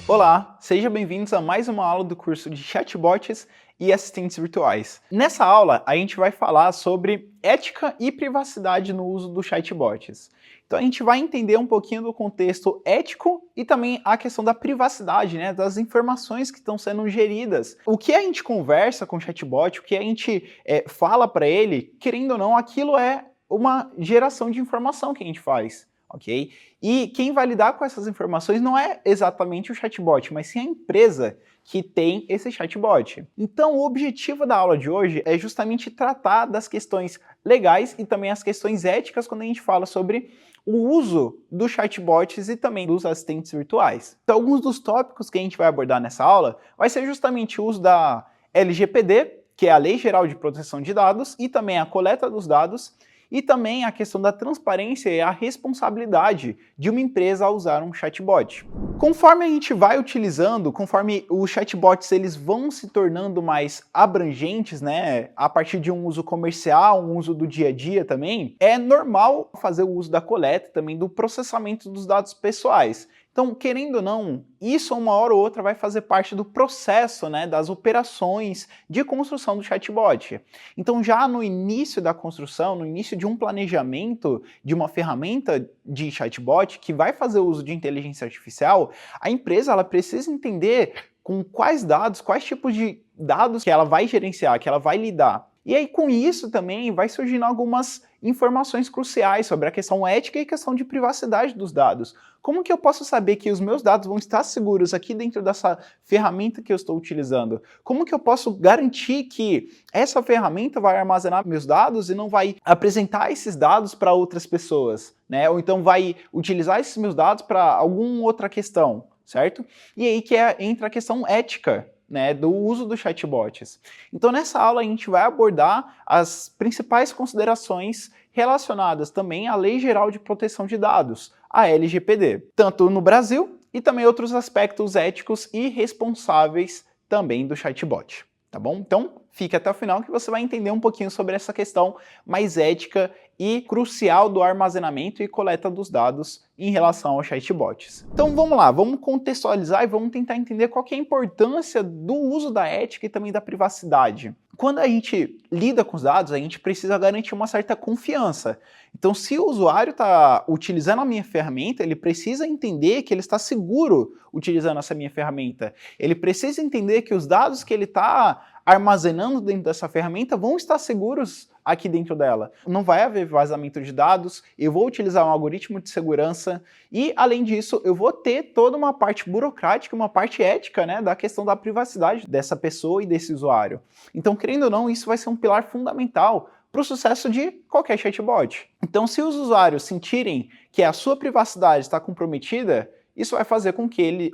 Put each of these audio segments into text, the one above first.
Olá, sejam bem-vindos a mais uma aula do curso de chatbots e assistentes virtuais. Nessa aula, a gente vai falar sobre ética e privacidade no uso dos chatbots. Então a gente vai entender um pouquinho do contexto ético e também a questão da privacidade, né, das informações que estão sendo geridas. O que a gente conversa com o chatbot, o que a gente fala para ele, querendo ou não, aquilo é uma geração de informação que a gente faz. Ok? E quem vai lidar com essas informações não é exatamente o chatbot, mas sim a empresa que tem esse chatbot. Então, o objetivo da aula de hoje é justamente tratar das questões legais e também as questões éticas quando a gente fala sobre o uso dos chatbots e também dos assistentes virtuais. Então, alguns dos tópicos que a gente vai abordar nessa aula vai ser justamente o uso da LGPD, que é a Lei Geral de Proteção de Dados, e também a coleta dos dados, e também a questão da transparência e a responsabilidade de uma empresa ao usar um chatbot. Conforme a gente vai utilizando, conforme os chatbots eles vão se tornando mais abrangentes, né, a partir de um uso comercial, um uso do dia a dia também, é normal fazer o uso da coleta também do processamento dos dados pessoais. Então, querendo ou não, isso uma hora ou outra vai fazer parte do processo, né, das operações de construção do chatbot. Então, já no início da construção, no início de um planejamento de uma ferramenta de chatbot que vai fazer uso de inteligência artificial, a empresa ela precisa entender com quais dados, quais tipos de dados que ela vai gerenciar, que ela vai lidar. E aí, com isso também, vai surgindo algumas informações cruciais sobre a questão ética e a questão de privacidade dos dados. Como que eu posso saber que os meus dados vão estar seguros aqui dentro dessa ferramenta que eu estou utilizando? Como que eu posso garantir que essa ferramenta vai armazenar meus dados e não vai apresentar esses dados para outras pessoas, né? Ou então vai utilizar esses meus dados para alguma outra questão, certo? E aí que entra a questão ética, né, do uso dos chatbots. Então nessa aula a gente vai abordar as principais considerações relacionadas também à Lei Geral de Proteção de Dados, a LGPD, tanto no Brasil e também outros aspectos éticos e responsáveis também do chatbot, tá bom? Então fique até o final que você vai entender um pouquinho sobre essa questão mais ética e crucial do armazenamento e coleta dos dados em relação aos chatbots. Então vamos lá, vamos contextualizar e vamos tentar entender qual que é a importância do uso da ética e também da privacidade. Quando a gente lida com os dados, a gente precisa garantir uma certa confiança. Então, se o usuário está utilizando a minha ferramenta, ele precisa entender que ele está seguro utilizando essa minha ferramenta. Ele precisa entender que os dados que ele está armazenando dentro dessa ferramenta vão estar seguros aqui dentro dela. Não vai haver vazamento de dados, eu vou utilizar um algoritmo de segurança e, além disso, eu vou ter toda uma parte burocrática, uma parte ética, né, da questão da privacidade dessa pessoa e desse usuário. Então, querendo ou não, isso vai ser um pilar fundamental para o sucesso de qualquer chatbot. Então, se os usuários sentirem que a sua privacidade está comprometida, isso vai fazer com que ele,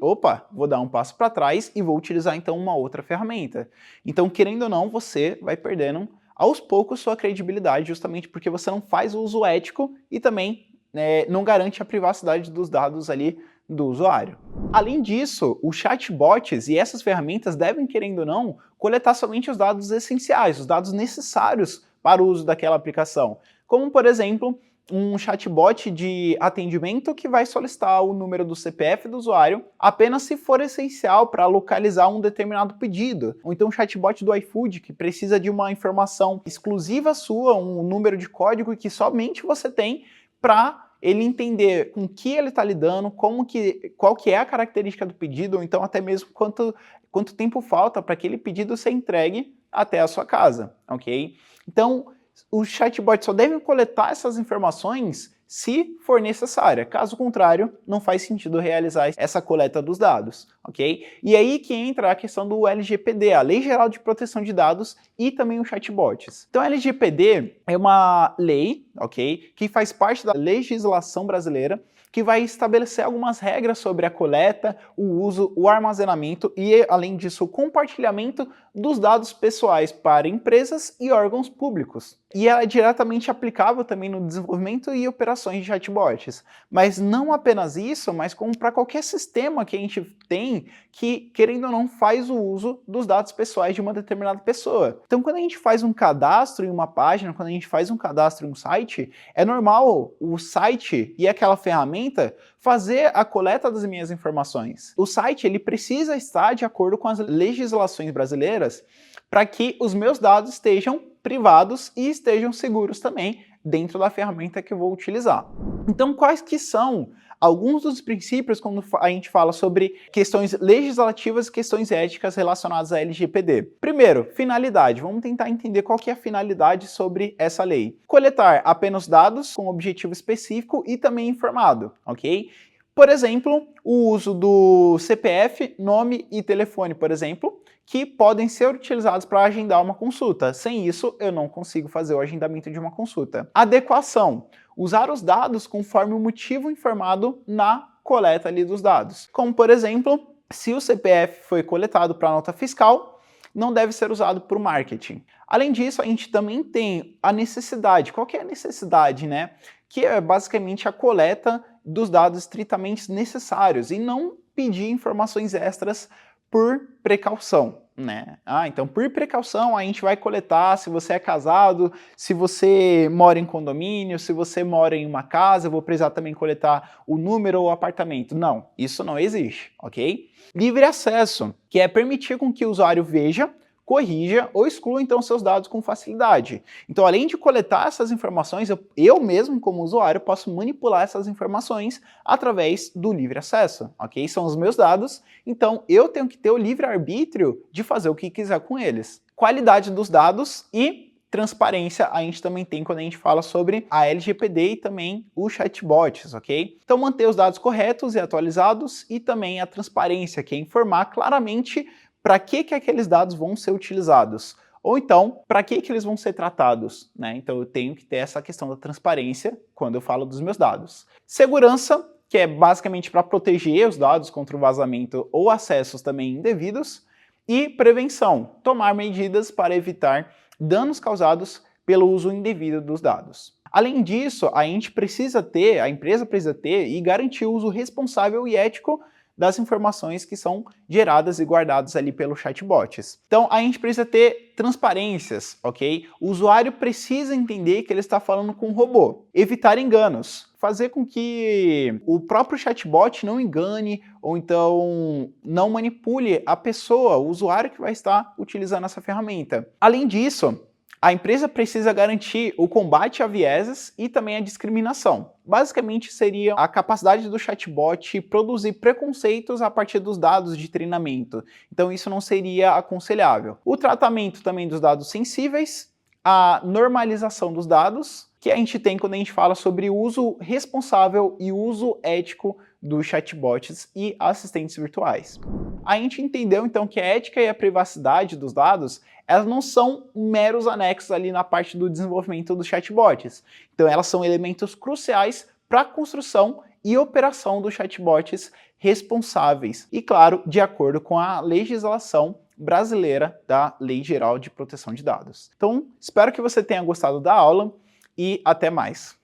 vou dar um passo para trás e vou utilizar então uma outra ferramenta. Então, querendo ou não, você vai perdendo aos poucos sua credibilidade, justamente porque você não faz o uso ético e também não garante a privacidade dos dados ali do usuário. Além disso, os chatbots e essas ferramentas devem, querendo ou não, coletar somente os dados essenciais, os dados necessários para o uso daquela aplicação. Como, por exemplo, um chatbot de atendimento que vai solicitar o número do CPF do usuário apenas se for essencial para localizar um determinado pedido. Ou então um chatbot do iFood que precisa de uma informação exclusiva sua, um número de código que somente você tem para ele entender com que ele está lidando, qual que é a característica do pedido, ou então até mesmo quanto tempo falta para aquele pedido ser entregue até a sua casa, ok? Então, os chatbots só devem coletar essas informações se for necessária. Caso contrário, não faz sentido realizar essa coleta dos dados, ok? E aí que entra a questão do LGPD, a Lei Geral de Proteção de Dados e também os chatbots. Então, a LGPD é uma lei, ok? Que faz parte da legislação brasileira, que vai estabelecer algumas regras sobre a coleta, o uso, o armazenamento e, além disso, o compartilhamento dos dados pessoais para empresas e órgãos públicos. E ela é diretamente aplicável também no desenvolvimento e operações de chatbots. Mas não apenas isso, mas como para qualquer sistema que a gente tem que, querendo ou não, faz o uso dos dados pessoais de uma determinada pessoa. Então, quando a gente faz um cadastro em uma página, quando a gente faz um cadastro em um site, site, é normal o site e aquela ferramenta fazer a coleta das minhas informações. O site ele precisa estar de acordo com as legislações brasileiras para que os meus dados estejam privados e estejam seguros também dentro da ferramenta que eu vou utilizar. Então, quais que são alguns dos princípios quando a gente fala sobre questões legislativas e questões éticas relacionadas à LGPD? Primeiro, finalidade. Vamos tentar entender qual que é a finalidade sobre essa lei. Coletar apenas dados com objetivo específico e também informado, ok? Por exemplo, o uso do CPF, nome e telefone, por exemplo, que podem ser utilizados para agendar uma consulta. Sem isso, eu não consigo fazer o agendamento de uma consulta. Adequação. Usar os dados conforme o motivo informado na coleta ali dos dados. Como, por exemplo, se o CPF foi coletado para nota fiscal, não deve ser usado para o marketing. Além disso, a gente também tem a necessidade. Qual que é a necessidade, né? Que é basicamente a coleta dos dados estritamente necessários e não pedir informações extras por precaução, né? Então por precaução a gente vai coletar se você é casado, se você mora em condomínio, se você mora em uma casa, eu vou precisar também coletar o número ou o apartamento. Não, isso não existe, ok? Livre acesso, que é permitir com que o usuário veja, corrija ou exclua então seus dados com facilidade. Então, além de coletar essas informações, eu mesmo como usuário posso manipular essas informações através do livre acesso, ok? São os meus dados, então eu tenho que ter o livre-arbítrio de fazer o que quiser com eles. Qualidade dos dados e transparência a gente também tem quando a gente fala sobre a LGPD e também os chatbots, ok? Então manter os dados corretos e atualizados e também a transparência, que é informar claramente para que aqueles dados vão ser utilizados, ou então, para que eles vão ser tratados, né? Então eu tenho que ter essa questão da transparência quando eu falo dos meus dados. Segurança, que é basicamente para proteger os dados contra o vazamento ou acessos também indevidos, e prevenção, tomar medidas para evitar danos causados pelo uso indevido dos dados. Além disso, a empresa precisa ter e garantir o uso responsável e ético das informações que são geradas e guardadas ali pelos chatbots. Então, a gente precisa ter transparências, ok? O usuário precisa entender que ele está falando com um robô. Evitar enganos. Fazer com que o próprio chatbot não engane ou então não manipule a pessoa, o usuário que vai estar utilizando essa ferramenta. Além disso, a empresa precisa garantir o combate a vieses e também a discriminação. Basicamente seria a capacidade do chatbot produzir preconceitos a partir dos dados de treinamento. Então isso não seria aconselhável. O tratamento também dos dados sensíveis, a normalização dos dados, que a gente tem quando a gente fala sobre o uso responsável e uso ético dos chatbots e assistentes virtuais. A gente entendeu então que a ética e a privacidade dos dados, elas não são meros anexos ali na parte do desenvolvimento dos chatbots. Então elas são elementos cruciais para a construção e operação dos chatbots responsáveis e, claro, de acordo com a legislação brasileira da Lei Geral de Proteção de Dados. Então, espero que você tenha gostado da aula e até mais.